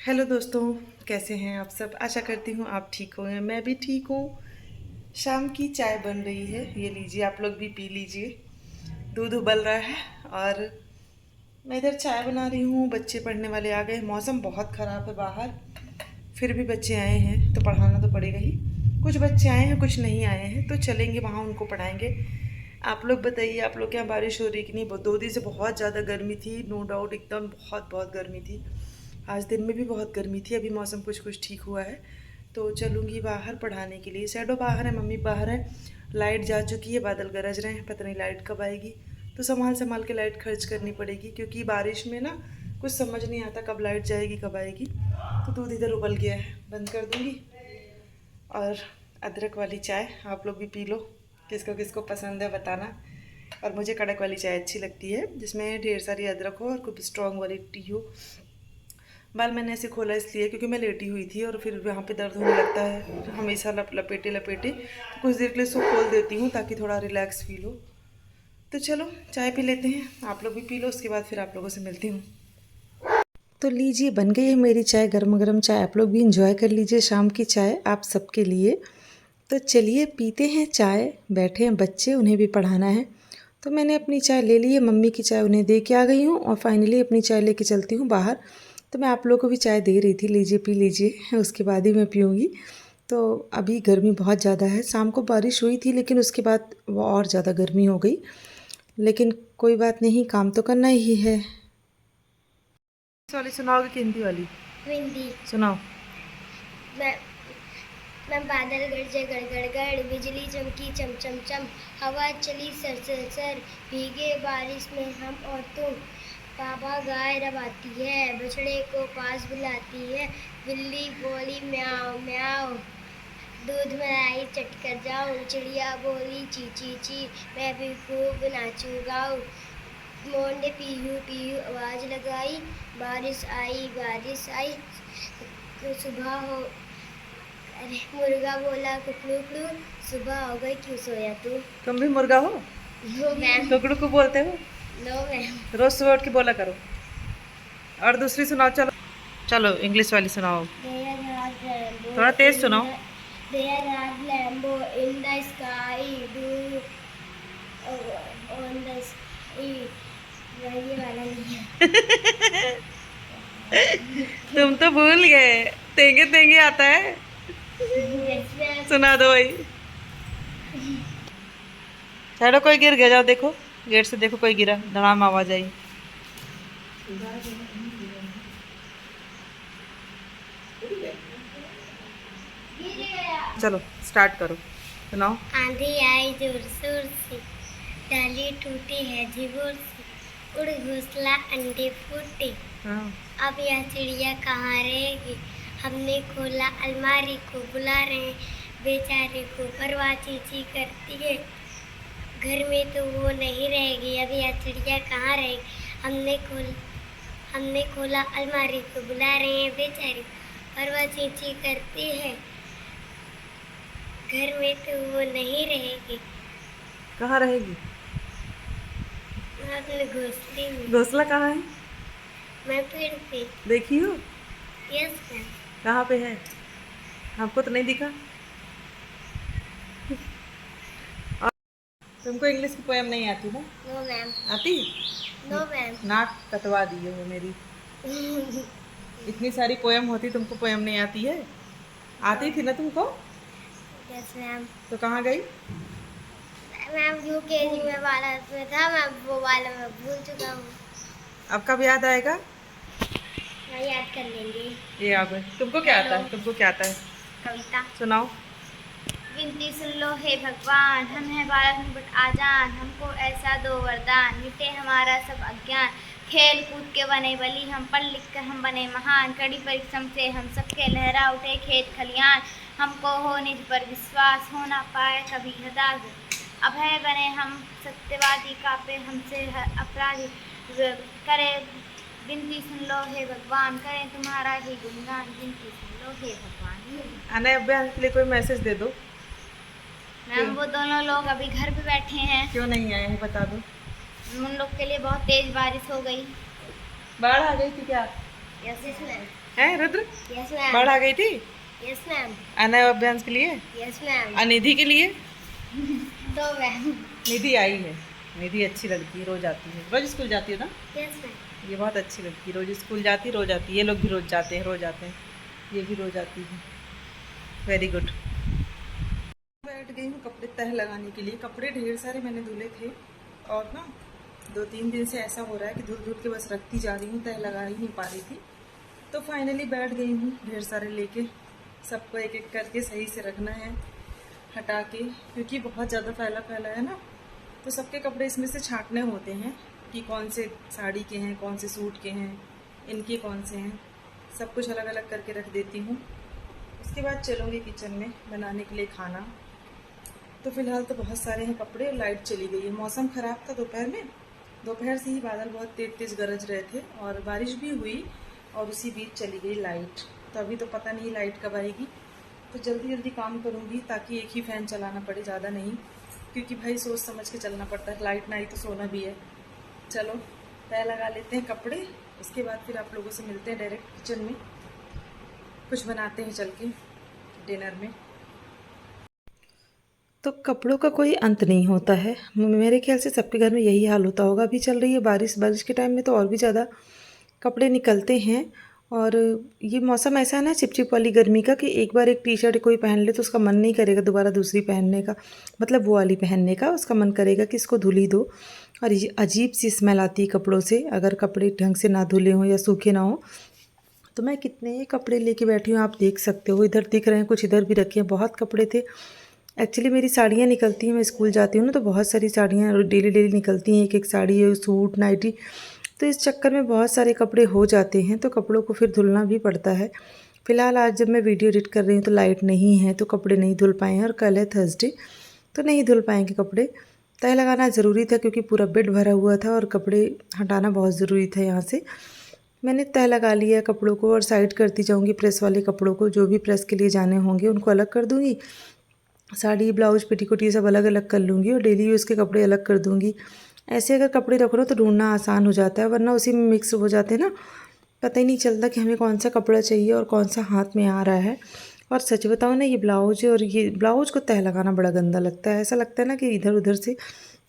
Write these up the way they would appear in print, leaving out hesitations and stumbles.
Hello दोस्तों, कैसे हैं आप सब। आशा करती हूँ आप ठीक होंगे। मैं भी ठीक हूँ। शाम की चाय बन रही है, ये लीजिए, आप लोग भी पी लीजिए। दूध उबल रहा है और मैं इधर चाय बना रही हूँ। बच्चे पढ़ने वाले आ गए। मौसम बहुत ख़राब है बाहर, फिर भी बच्चे आए हैं तो पढ़ाना तो पड़ेगा ही। कुछ बच्चे आए हैं, कुछ नहीं आए हैं, तो चलेंगे वहाँ, उनको पढ़ाएंगे। आप लोग बताइए, आप लोग के यहाँ बारिश हो रही कि नहीं। 2 दिन से बहुत ज़्यादा गर्मी थी, नो डाउट, एकदम बहुत बहुत गर्मी थी। आज दिन में भी बहुत गर्मी थी। अभी मौसम कुछ कुछ ठीक हुआ है, तो चलूँगी बाहर पढ़ाने के लिए। शैडो बाहर है, मम्मी बाहर है। लाइट जा चुकी है, बादल गरज रहे हैं, पता नहीं लाइट कब आएगी। तो संभाल संभाल के लाइट खर्च करनी पड़ेगी, क्योंकि बारिश में ना कुछ समझ नहीं आता कब लाइट जाएगी कब आएगी। तो दूध इधर उबल गया है, बंद कर दूँगी। और अदरक वाली चाय आप लोग भी पी लो, किसको किसको पसंद है बताना। और मुझे कड़क वाली चाय अच्छी लगती है, जिसमें ढेर सारी अदरक हो और खूब स्ट्रॉन्ग वाली टी हो। बाल मैंने ऐसे खोला इसलिए क्योंकि मैं लेटी हुई थी और फिर वहाँ पे दर्द होने लगता है हमेशा, लपेटे लपेटे। तो कुछ देर के लिए इसको खोल देती हूँ ताकि थोड़ा रिलैक्स फील हो। तो चलो चाय पी लेते हैं, आप लोग भी पी लो, उसके बाद फिर आप लोगों से मिलती हूँ। तो लीजिए, बन गई है मेरी चाय, गर्म गर्म चाय। आप लोग भी इंजॉय कर लीजिए शाम की चाय, आप सबके लिए। तो चलिए पीते हैं चाय। बैठे हैं बच्चे, उन्हें भी पढ़ाना है। तो मैंने अपनी चाय ले ली है, मम्मी की चाय उन्हें दे के आ गई हूँ और फाइनली अपनी चाय लेके चलती हूँ बाहर। तो मैं आप लोगों को भी चाय दे रही थी, लीजिए पी लीजिए, उसके बाद ही मैं पीऊँगी। तो अभी गर्मी बहुत ज़्यादा है। शाम को बारिश हुई थी लेकिन उसके बाद वो और ज़्यादा गर्मी हो गई। लेकिन कोई बात नहीं, काम तो करना ही है। वाली सुनाओगे कि हिंदी वाली? हिंदी सुनाओ। मैं मैं बादल गरजे गड़ गड़ गड़, बिजली चमकी चम चम चम, हवा चली सर सर सर, भीगे बारिश में हम और तुम। पापा गाय रवाती है, बछड़े को पास बुलाती है, बिल्ली बोली म्याऊं म्याऊं, दूध मलाई चट कर जाऊं, चिड़िया बोली ची ची ची, मैं भी खूब नाचू गाऊं। मोर ने पीहू पीहू आवाज लगाई, बारिश आई, सुबह हो। अरे मुर्गा बोला कुकड़ू कुकड़ू, सुबह हो गई, क्यों सोया तू? तुम भी मुर्गा हो? No ma'am. कुकड़ू को बोलते हो? No ma'am. रोज सुबह उठ के बोला करो। और दूसरी सुनाओ। चलो चलो इंग्लिश वाली सुनाओ, थोड़ा तेज सुनाओ। There are rainbow in the sky, do on the sky. ये वाला नहीं है। तुम तो भूल गए, तेंगे तेंगे आता है। Yes, ma'am. सुना दो भाई। चलो कोई गिर गया, जाओ देखो, गेट से देखो कोई गिरा, धड़ाम आवाज आई। चलो स्टार्ट करो, सुनाओ। आंधी आई जोर शोर से, डाली टूटी है झिगोर से, उड़ घोंसला अंडे फूटे, हाँ। अब यह चिड़िया कहाँ रहेगी? हमने खोला अलमारी को, बुला रहे बेचारे को, परवाह चींची करती है, घर में तो वो नहीं रहेगी, अब यह चिड़िया कहाँ रहेगी? हमने खोला अलमारी को, बुला रहे हैं बेचारी, परवाह चींची करती है, घर में तो वो नहीं रहेगी। कहाँ रहेगी? अपने घोंसले में। घोंसला कहाँ है? मैं पेड़ पे। देखी हो? Yes ma'am. कहाँ पे है? हमको तो नहीं दिखा। और तुमको इंग्लिश की पोएम नहीं आती ना? No ma'am. आती? No ma'am. नाक कटवा दी हो मेरी। इतनी सारी पोएम होती, तुमको पोएम नहीं आती है? आती थी ना तुमको? Yes ma'am. तो कहाँ गई? मैम यूकेजी में वाला में था, मैं वो वाला मैं भूल चुका हूँ। अब कब याद आएगा? मैं याद कर लेंगे। ये आ गए। तुमको क्या आता है? तुमको क्या आता है? कविता। सुनाओ। विनती सुन लो हे भगवान, हम है बालक बट आजान, हमको ऐसा दो वरदान, मिटे हमारा सब अज्ञान, खेल कूद के बने बली हम, पढ़ लिख कर हम बने महान, कड़ी परिश्रम से हम सबके लहरा उठे खेत खलियान, हमको हो निज पर विश्वास, हो ना पाए कभी हताश, अभय बने हम सत्यवादी, कापे हमसे हर अपराधी, करे विनती सुन लो हे भगवान, करें तुम्हारा ही गुणगान, विनती सुन लो हे भगवान। अनय अभ्यास के लिए कोई मैसेज दे दो। मैम वो दोनों लोग अभी घर पे बैठे हैं। क्यों नहीं आए हैं बता दो। उन लोग के लिए बहुत तेज बारिश हो गई। बाढ़ आ गई थी क्या? Yes yes ma'am. है रुद्र? Yes ma'am. बाढ़ आ गई थी यस मैम। अनय अभ्यांस के लिए, यस मैम। अनिधि के लिए। तो मैम। निधि आई है, निधि अच्छी लड़की है, रोज आती है, रोज स्कूल जाती है ना। Yes ma'am. ये बहुत अच्छी लड़की है, रोज स्कूल जाती है, रोज आती है। ये लोग भी रोज जाते हैं, रोज आते हैं, ये भी रोज आती है। Very good. बैठ गई हूँ कपड़े तह लगाने के लिए। कपड़े ढेर सारे मैंने धुले थे और ना 2-3 दिन से ऐसा हो रहा है कि धुल धुल के बस रखती जा रही हूँ, तह लगा ही नहीं पा रही थी। तो फाइनली बैठ गई हूँ ढेर सारे लेके। सबको एक एक करके सही से रखना है हटा के, क्योंकि बहुत ज़्यादा फैला फैला है ना। तो सबके कपड़े इसमें से छांटने होते हैं कि कौन से साड़ी के हैं, कौन से सूट के हैं, इनके कौन से हैं। सब कुछ अलग अलग करके रख देती हूँ। उसके बाद चलूँगी किचन में बनाने के लिए खाना। तो फिलहाल तो बहुत सारे हैं कपड़े। लाइट चली गई है, मौसम ख़राब था दोपहर में। दोपहर से ही बादल बहुत तेज़ तेज़ गरज रहे थे और बारिश भी हुई और उसी बीच चली गई लाइट। तो अभी तो पता नहीं लाइट कब आएगी। तो जल्दी जल्दी काम करूँगी ताकि एक ही फ़ैन चलाना पड़े, ज़्यादा नहीं, क्योंकि भाई सोच समझ के चलना पड़ता है। लाइट ना आई तो सोना भी है। चलो तय लगा लेते हैं कपड़े, उसके बाद फिर आप लोगों से मिलते हैं डायरेक्ट किचन में। कुछ बनाते हैं चल के डिनर में। तो कपड़ों का कोई अंत नहीं होता है। मेरे ख्याल से सबके घर में यही हाल होता होगा। अभी चल रही है बारिश, बारिश के टाइम में तो और भी ज़्यादा कपड़े निकलते हैं। और ये मौसम ऐसा है ना चिपचिप वाली गर्मी का कि एक बार एक टी शर्ट कोई पहन ले तो उसका मन नहीं करेगा दोबारा दूसरी पहनने का, मतलब वो वाली पहनने का। उसका मन करेगा कि इसको धुल ही दो। और ये अजीब सी स्मेल आती है कपड़ों से अगर कपड़े ढंग से ना धुले हों या सूखे ना हो। तो मैं कितने कपड़े लेके बैठी हूँ, आप देख सकते हो। इधर दिख रहे हैं, कुछ इधर भी रखे हैं। बहुत कपड़े थे एक्चुअली। मेरी साड़ियाँ निकलती हैं, मैं स्कूल जाती हूँ ना, तो बहुत सारी साड़ियाँ डेली डेली निकलती हैं। एक एक साड़ी, सूट, नाइटी। तो इस चक्कर में बहुत सारे कपड़े हो जाते हैं, तो कपड़ों को फिर धुलना भी पड़ता है। फ़िलहाल आज जब मैं वीडियो एडिट कर रही हूँ तो लाइट नहीं है, तो कपड़े नहीं धुल पाए हैं। और कल है थर्सडे, तो नहीं धुल पाएंगे कपड़े। तय लगाना ज़रूरी था क्योंकि पूरा बेड भरा हुआ था और कपड़े हटाना बहुत ज़रूरी था यहाँ से। मैंने तय लगा लिया कपड़ों को और साइड करती जाऊँगी प्रेस वाले कपड़ों को। जो भी प्रेस के लिए जाने होंगे उनको अलग कर दूँगी। साड़ी, ब्लाउज, पेटीकोट ये सब अलग अलग कर लूँगी और डेली यूज़ के कपड़े अलग कर दूँगी। ऐसे अगर कपड़े रखो ना तो ढूंढना आसान हो जाता है, वरना उसी में मिक्स हो जाते हैं ना। पता ही नहीं चलता कि हमें कौन सा कपड़ा चाहिए और कौन सा हाथ में आ रहा है। और सच बताओ ना, ये ब्लाउज और ये ब्लाउज को तह लगाना बड़ा गंदा लगता है। ऐसा लगता है ना कि इधर उधर से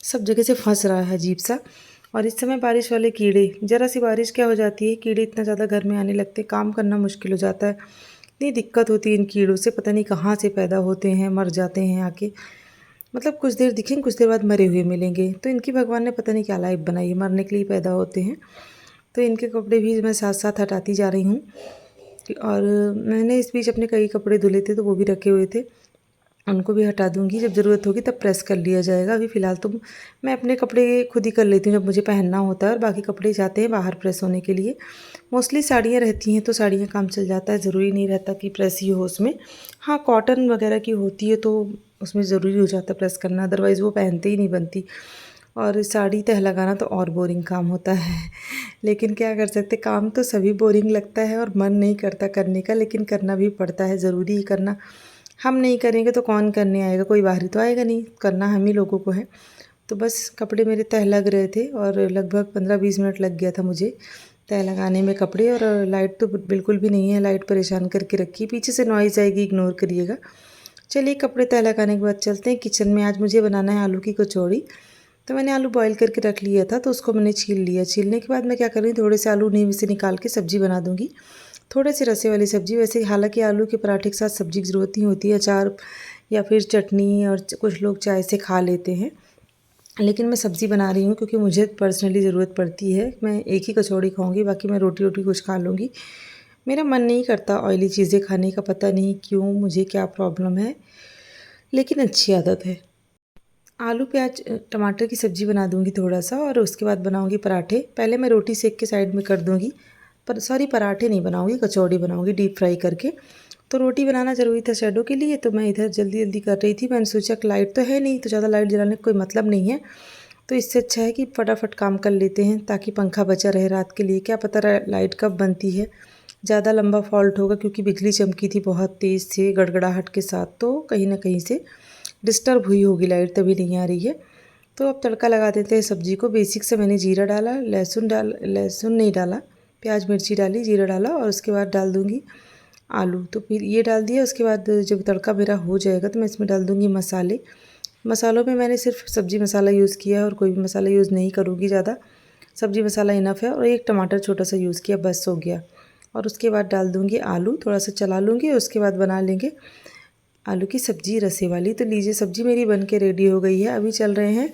सब जगह से फंस रहा है अजीब सा। और इस समय बारिश वाले कीड़े, ज़रा सी बारिश क्या हो जाती है, कीड़े इतना ज़्यादा घर में आने लगते, काम करना मुश्किल हो जाता है। इतनी दिक्कत होती है इन कीड़ों से, पता नहीं कहाँ से पैदा होते हैं, मर जाते हैं आके। मतलब कुछ देर दिखेंगे, कुछ देर बाद मरे हुए मिलेंगे। तो इनकी भगवान ने पता नहीं क्या लाइफ बनाई है, मरने के लिए पैदा होते हैं। तो इनके कपड़े भी मैं साथ साथ हटाती जा रही हूँ। और मैंने इस बीच अपने कई कपड़े धुले थे तो वो भी रखे हुए थे, उनको भी हटा दूँगी। जब ज़रूरत होगी तब प्रेस कर लिया जाएगा। अभी फ़िलहाल तो मैं अपने कपड़े खुद ही कर लेती हूँ जब मुझे पहनना होता है, और बाकी कपड़े जाते हैं बाहर प्रेस होने के लिए। मोस्टली साड़ियाँ रहती हैं तो साड़ियाँ काम चल जाता है, ज़रूरी नहीं रहता कि प्रेस ही हो उसमें। हाँ, कॉटन वगैरह की होती है तो उसमें ज़रूरी हो जाता है प्रेस करना, अदरवाइज़ वो पहनते ही नहीं बनती। और साड़ी तह लगाना तो और बोरिंग काम होता है। लेकिन क्या कर सकते, काम तो सभी बोरिंग लगता है और मन नहीं करता करने का, लेकिन करना भी पड़ता है, ज़रूरी ही करना। हम नहीं करेंगे तो कौन करने आएगा, कोई बाहरी तो आएगा नहीं, करना हम ही लोगों को है। तो बस कपड़े मेरे तह लग रहे थे और लगभग 15-20 मिनट लग गया था मुझे तय लगाने में कपड़े। और लाइट तो बिल्कुल भी नहीं है, लाइट परेशान करके रखी। पीछे से नॉइज़ आएगी, इग्नोर करिएगा। चलिए कपड़े तय लगाने के बाद चलते हैं किचन में। आज मुझे बनाना है आलू की कचौड़ी। तो मैंने आलू बॉईल करके रख लिया था, तो उसको मैंने छील लिया। छीलने के बाद मैं क्या कर रही हूँ, थोड़े से आलू नींव से निकाल के सब्ज़ी बना दूँगी, थोड़े से रसे वाली सब्ज़ी। वैसे हालांकि आलू के पराठे के साथ सब्ज़ी की ज़रूरत नहीं होती है, अचार या फिर चटनी, और कुछ लोग चाय से खा लेते हैं। लेकिन मैं सब्ज़ी बना रही हूँ क्योंकि मुझे पर्सनली ज़रूरत पड़ती है। मैं एक ही कचौड़ी खाऊंगी, बाकी मैं रोटी रोटी कुछ खा लूँगी। मेरा मन नहीं करता ऑयली चीज़ें खाने का, पता नहीं क्यों, मुझे क्या प्रॉब्लम है, लेकिन अच्छी आदत है। आलू प्याज टमाटर की सब्ज़ी बना दूँगी थोड़ा सा, और उसके बाद बनाऊँगी पराठे। पहले मैं रोटी सेक के साइड में कर दूँगी, पर सॉरी पराठे नहीं बनाऊँगी, कचौड़ी बनाऊँगी डीप फ्राई करके। तो रोटी बनाना ज़रूरी था शैडो के लिए, तो मैं इधर जल्दी जल्दी कर रही थी। मैंने सोचा कि लाइट तो है नहीं, तो ज़्यादा लाइट जलाने का कोई मतलब नहीं है, तो इससे अच्छा है कि फटाफट काम कर लेते हैं ताकि पंखा बचा रहे रात के लिए। क्या पता लाइट कब बनती है, ज़्यादा लंबा फॉल्ट होगा क्योंकि बिजली चमकी थी बहुत तेज़ से गड़गड़ाहट के साथ, तो कहीं ना कहीं से डिस्टर्ब हुई होगी लाइट, तभी नहीं आ रही है। तो अब तड़का लगा देते हैं सब्ज़ी को। बेसिक से मैंने जीरा डाला, लहसुन नहीं डाला, प्याज मिर्ची डाली, जीरा डाला और उसके बाद डाल दूँगी आलू। तो फिर ये डाल दिया। उसके बाद जब तड़का मेरा हो जाएगा तो मैं इसमें डाल दूँगी मसाले। मसालों में मैंने सिर्फ सब्ज़ी मसाला यूज़ किया है और कोई भी मसाला यूज़ नहीं करूँगी ज़्यादा। सब्ज़ी मसाला इनफ है और एक टमाटर छोटा सा यूज़ किया, बस हो गया। और उसके बाद डाल दूँगी आलू, थोड़ा सा चला लूँगी। उसके बाद बना लेंगे आलू की सब्ज़ी रसे वाली। तो लीजिए सब्ज़ी मेरी बन के रेडी हो गई है। अभी चल रहे हैं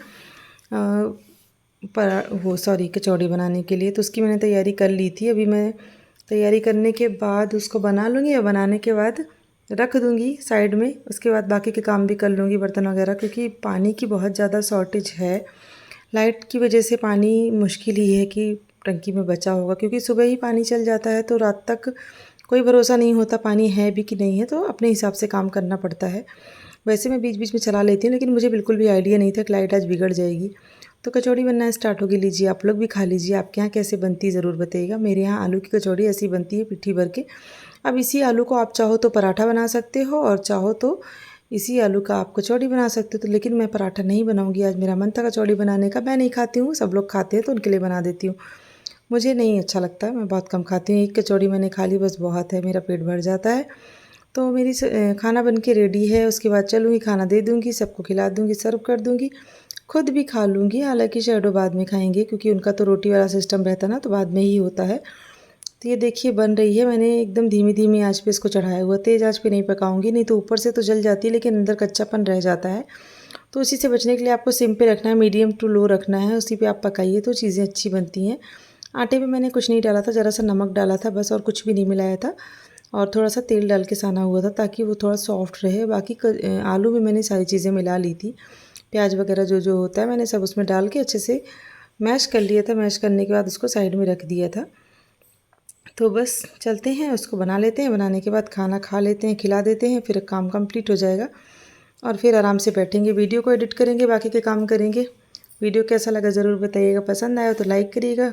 कचौड़ी बनाने के लिए। तो उसकी मैंने तैयारी कर ली थी। अभी मैं तैयारी करने के बाद उसको बना लूँगी और बनाने के बाद रख दूँगी साइड में। उसके बाद बाकी के काम भी कर लूँगी, बर्तन वगैरह, क्योंकि पानी की बहुत ज़्यादा शॉर्टेज है। लाइट की वजह से पानी मुश्किल ही है कि टंकी में बचा होगा, क्योंकि सुबह ही पानी चल जाता है तो रात तक कोई भरोसा नहीं होता पानी है भी कि नहीं है। तो अपने हिसाब से काम करना पड़ता है। वैसे मैं बीच बीच में चला लेती हूँ, लेकिन मुझे बिल्कुल भी आइडिया नहीं था कि लाइट आज बिगड़ जाएगी। तो कचौड़ी बनना स्टार्ट होगी। लीजिए आप लोग भी खा लीजिए। आपके यहाँ कैसे बनती है ज़रूर बताइएगा। मेरे यहाँ आलू की कचौड़ी ऐसी बनती है, पिट्ठी भर के। अब इसी आलू को आप चाहो तो पराठा बना सकते हो और चाहो तो इसी आलू का आप कचौड़ी बना सकते हो। तो लेकिन मैं पराठा नहीं बनाऊँगी, आज मेरा मन था कचौड़ी बनाने का। मैं नहीं खाती हूँ, सब लोग खाते हैं तो उनके लिए बना देती हूँ। मुझे नहीं अच्छा लगता, मैं बहुत कम खाती हूँ। एक कचौड़ी मैंने खा ली, बस बहुत है, मेरा पेट भर जाता है। तो मेरी खाना बन के रेडी है। उसके बाद चलूँगी, खाना दे दूँगी, सबको खिला दूँगी, सर्व कर दूँगी, खुद भी खा लूँगी। हालांकि शैडो बाद में खाएंगे, क्योंकि उनका तो रोटी वाला सिस्टम रहता है ना, तो बाद में ही होता है। तो ये देखिए बन रही है। मैंने एकदम धीमी धीमी आंच पे इसको चढ़ाया हुआ, तेज़ आंच पे नहीं पकाऊंगी, नहीं तो ऊपर से तो जल जाती है लेकिन अंदर कच्चापन रह जाता है। तो उसी से बचने के लिए आपको सिम पे रखना है, मीडियम टू लो रखना है। उसी पे आप पकाइए तो चीज़ें अच्छी बनती हैं। आटे में मैंने कुछ नहीं डाला था, ज़रा सा नमक डाला था बस, और कुछ भी नहीं मिलाया था। और थोड़ा सा तेल डाल के साना हुआ था ताकि वो थोड़ा सॉफ्ट रहे। बाकी आलू में मैंने सारी चीज़ें मिला ली थी, प्याज वगैरह जो जो होता है मैंने सब उसमें डाल के अच्छे से मैश कर लिया था। मैश करने के बाद उसको साइड में रख दिया था। तो बस चलते हैं, उसको बना लेते हैं। बनाने के बाद खाना खा लेते हैं, खिला देते हैं, फिर काम कंप्लीट हो जाएगा और फिर आराम से बैठेंगे, वीडियो को एडिट करेंगे, बाकी के काम करेंगे। वीडियो कैसा लगा ज़रूर बताइएगा। पसंद आया तो लाइक करिएगा,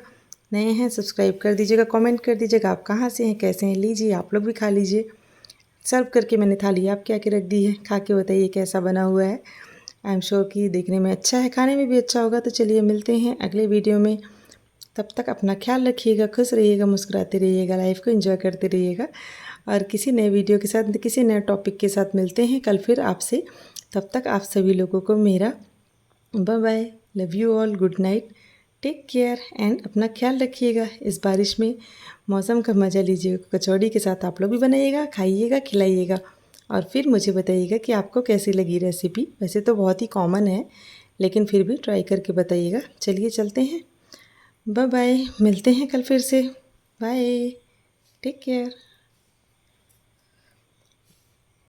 नए हैं सब्सक्राइब कर दीजिएगा, कमेंट कर दीजिएगा आप कहाँ से हैं, कैसे हैं। लीजिए आप लोग भी खा लीजिए। सर्व करके मैंने थाली आप क्या क्या रख दी है, खा के बताइए कैसा बना हुआ है। आई एम श्योर कि देखने में अच्छा है, खाने में भी अच्छा होगा। तो चलिए मिलते हैं अगले वीडियो में। तब तक अपना ख्याल रखिएगा, खुश रहिएगा, मुस्कुराते रहिएगा, लाइफ को एंजॉय करते रहिएगा। और किसी नए वीडियो के साथ, किसी नए टॉपिक के साथ मिलते हैं कल फिर आपसे। तब तक आप सभी लोगों को मेरा bye bye, love you all, good night, take care and अपना ख्याल रखिएगा। इस बारिश में मौसम का मज़ा लीजिएगा। कचौड़ी के साथ आप लोग भी बनाइएगा, खाइएगा, खिलाइएगा और फिर मुझे बताइएगा कि आपको कैसी लगी रेसिपी। वैसे तो बहुत ही कॉमन है, लेकिन फिर भी ट्राई करके बताइएगा। चलिए चलते हैं, बाय बाय, मिलते हैं कल फिर से। Bye, take care.